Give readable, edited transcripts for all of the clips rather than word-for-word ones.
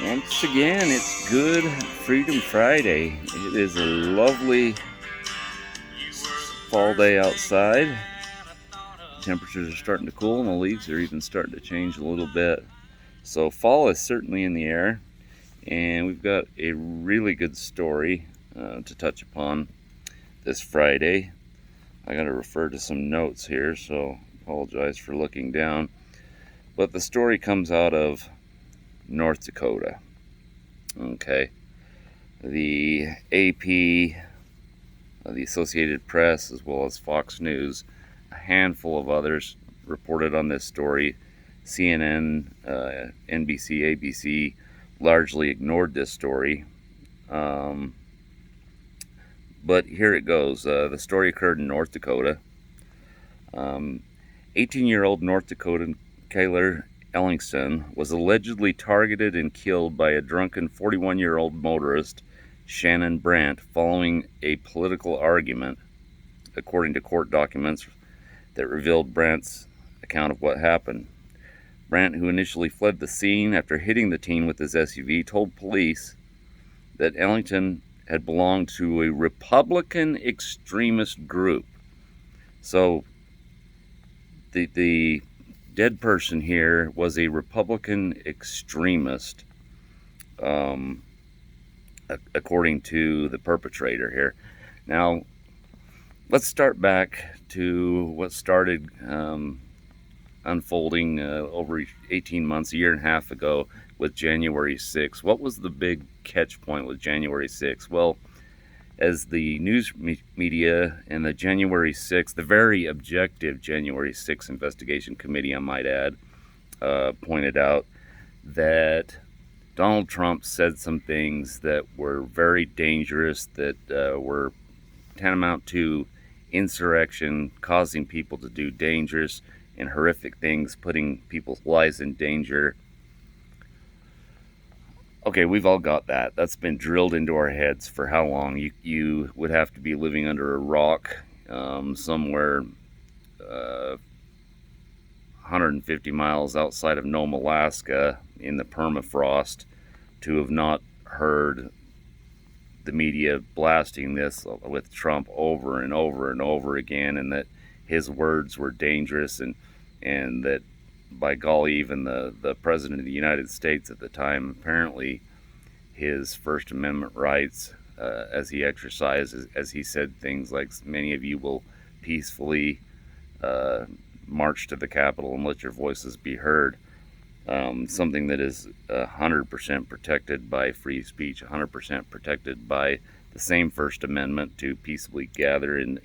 Once again, it's Good Freedom Friday. It is a lovely fall day outside. Temperatures are starting to cool and the leaves are even starting to change a little bit. So fall is certainly in the air, and we've got a really good story to touch upon this Friday. I got to refer to some notes here, so apologize for looking down. But the story comes out of North Dakota. Okay. The AP, the Associated Press, as well as Fox News, a handful of others reported on this story. CNN, NBC, ABC largely ignored this story. But here it goes. The story occurred in North Dakota. 18-year-old North Dakotan Cayler Ellingson was allegedly targeted and killed by a drunken 41-year-old motorist, Shannon Brant, following a political argument, according to court documents that revealed Brant's account of what happened. Brant, who initially fled the scene after hitting the teen with his SUV, told police that Ellington had belonged to a Republican extremist group. So the dead person here was a Republican extremist, according to the perpetrator here. Now, let's start back to what started unfolding over 18 months, a year and a half ago with January 6th. What was the big catch point with January 6th? Well, as the news media and the January 6th, the very objective January 6th investigation committee, I might add, pointed out that Donald Trump said some things that were very dangerous, that were tantamount to insurrection, causing people to do dangerous and horrific things, putting people's lives in danger. Okay, we've all got that. That's been drilled into our heads for how long? You would have to be living under a rock somewhere 150 miles outside of Nome, Alaska, in the permafrost, to have not heard the media blasting this with Trump over and over and over again, and that his words were dangerous, and that, by golly, even the President of the United States at the time, apparently his First Amendment rights, as he exercised, as he said things like, many of you will peacefully march to the Capitol and let your voices be heard. Something that is 100% protected by free speech, 100% protected by the same First Amendment to peaceably gather and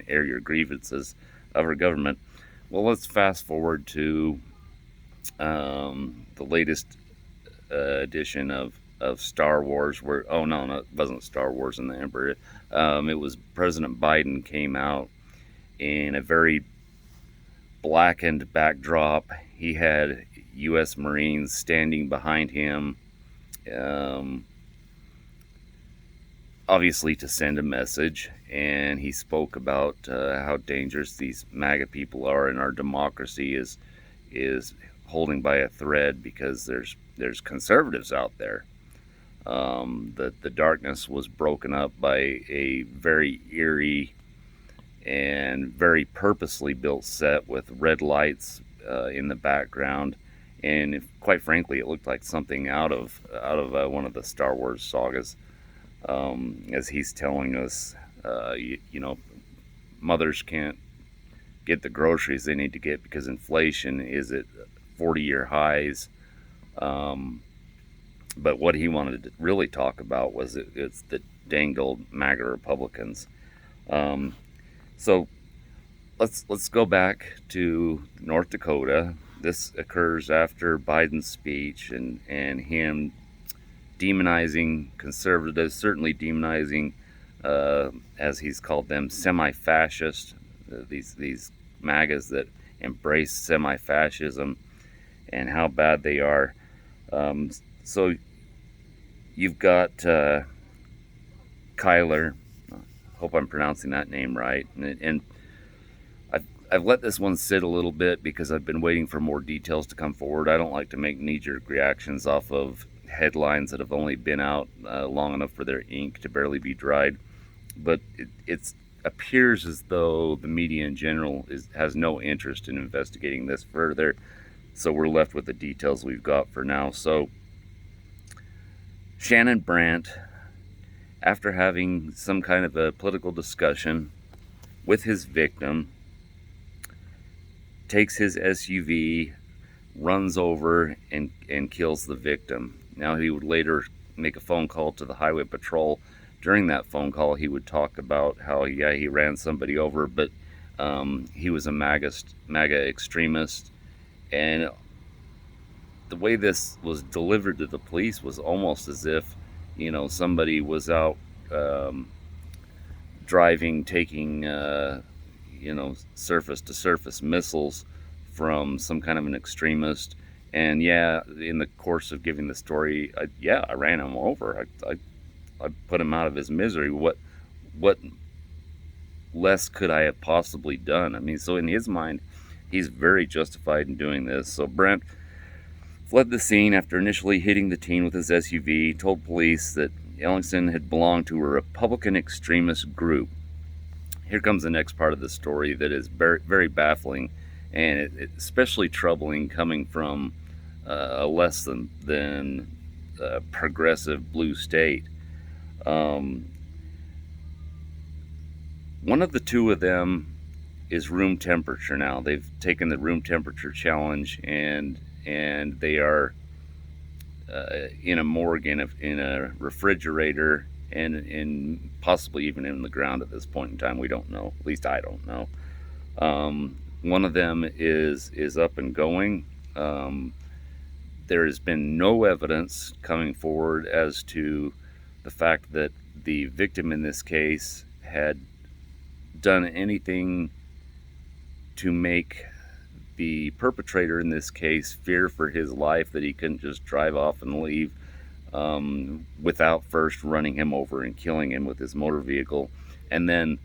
air your grievances of our government. Well, let's fast forward to the latest edition of Star Wars, where, oh no, it wasn't Star Wars and the Emperor. It was President Biden came out in a very blackened backdrop. He had U.S. Marines standing behind him, obviously to send a message, and he spoke about how dangerous these MAGA people are, and our democracy is holding by a thread because there's conservatives out there. The darkness was broken up by a very eerie and very purposely built set with red lights in the background, and quite frankly, it looked like something out of one of the Star Wars sagas. As he's telling us, mothers can't get the groceries they need to get because inflation is at 40-year highs. But what he wanted to really talk about was it's the danged old MAGA Republicans. So let's go back to North Dakota. This occurs after Biden's speech and him demonizing conservatives, certainly demonizing, as he's called them, semi-fascist, these MAGAs that embrace semi-fascism and how bad they are. So you've got Cayler, hope I'm pronouncing that name right, and I've let this one sit a little bit because I've been waiting for more details to come forward. I don't like to make knee-jerk reactions off of headlines that have only been out long enough for their ink to barely be dried. But it appears as though the media in general has no interest in investigating this further. So we're left with the details we've got for now. So Shannon Brant, after having some kind of a political discussion with his victim, takes his SUV, runs over and kills the victim. Now, he would later make a phone call to the highway patrol. During that phone call, he would talk about how, yeah, he ran somebody over, but he was a MAGA extremist. And the way this was delivered to the police was almost as if, somebody was out driving, taking, surface to surface missiles from some kind of an extremist. And yeah, in the course of giving the story, I ran him over. I put him out of his misery. What less could I have possibly done? I mean, so in his mind, he's very justified in doing this. So Brent fled the scene after initially hitting the teen with his SUV, told police that Ellingson had belonged to a Republican extremist group. Here comes the next part of the story that is very, very baffling, and especially troubling coming from a less than progressive blue state. One of the two of them is room temperature now. They've taken the room temperature challenge, and they are in a morgue, in a refrigerator, and possibly even in the ground at this point in time. We don't know. At least I don't know. One of them is up and going. There has been no evidence coming forward as to the fact that the victim in this case had done anything to make the perpetrator in this case fear for his life, that he couldn't just drive off and leave without first running him over and killing him with his motor vehicle. And then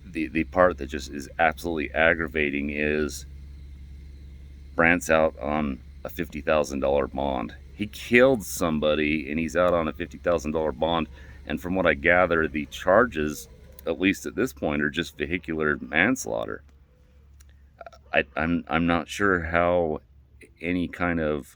the part that just is absolutely aggravating is Brant's out on a $50,000 bond. He killed somebody and he's out on a $50,000 bond. And from what I gather, the charges, at least at this point, are just vehicular manslaughter. I'm not sure how any kind of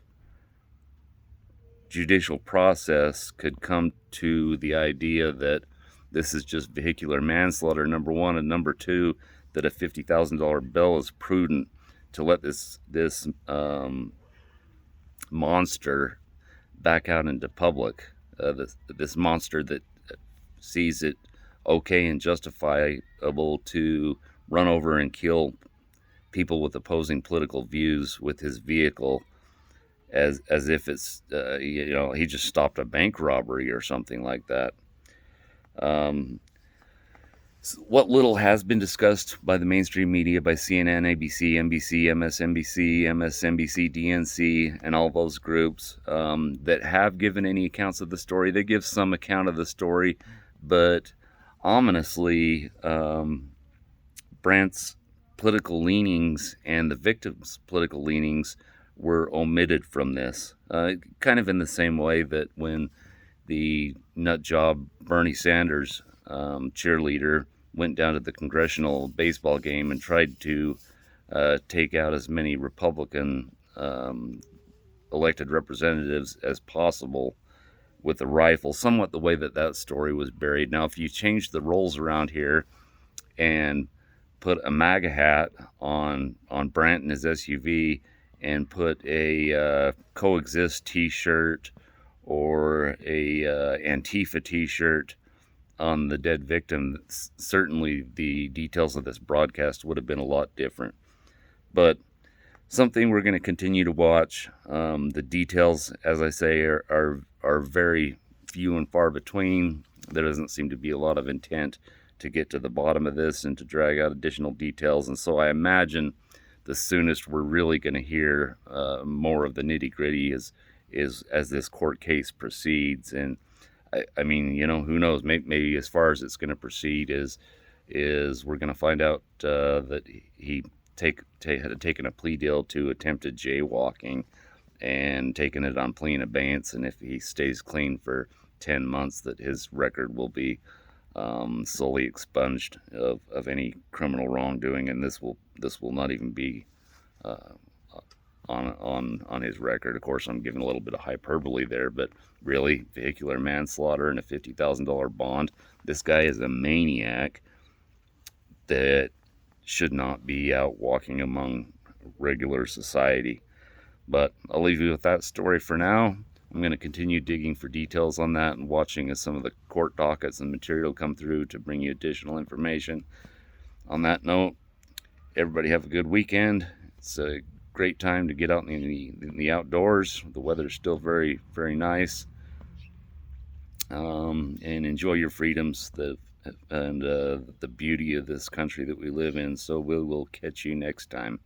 judicial process could come to the idea that this is just vehicular manslaughter, number one, and number two, that a $50,000 bill is prudent to let this monster back out into public. This monster that sees it okay and justifiable to run over and kill people with opposing political views with his vehicle, as if it's he just stopped a bank robbery or something like that. What little has been discussed by the mainstream media, by CNN, ABC, NBC, MSNBC, MSNBC, DNC, and all those groups that have given any accounts of the story, they give some account of the story, but ominously, Brant's political leanings and the victim's political leanings were omitted from this. Kind of in the same way that when the nut job Bernie Sanders cheerleader went down to the congressional baseball game and tried to take out as many Republican elected representatives as possible with a rifle, somewhat the way that story was buried. Now, if you change the roles around here and put a MAGA hat on Brant and his SUV, and put a Coexist t-shirt or a Antifa t-shirt on the dead victim, certainly the details of this broadcast would have been a lot different. But something we're going to continue to watch. The details, as I say, are very few and far between. There doesn't seem to be a lot of intent to get to the bottom of this and to drag out additional details. And so I imagine the soonest we're really going to hear more of the nitty-gritty is as this court case proceeds. And I mean, who knows? Maybe as far as it's going to proceed is we're going to find out that he had taken a plea deal to attempted jaywalking. and taking it on plea in abeyance, and if he stays clean for 10 months, that his record will be solely expunged of any criminal wrongdoing, and this will not even be on his record. Of course, I'm giving a little bit of hyperbole there, but really, vehicular manslaughter and a $50,000 bond. This guy is a maniac that should not be out walking among regular society. But I'll leave you with that story for now. I'm going to continue digging for details on that and watching as some of the court dockets and material come through to bring you additional information. On that note, everybody have a good weekend. It's a great time to get out in the outdoors. The weather's still very, very nice. And enjoy your freedoms and the beauty of this country that we live in. So we will catch you next time.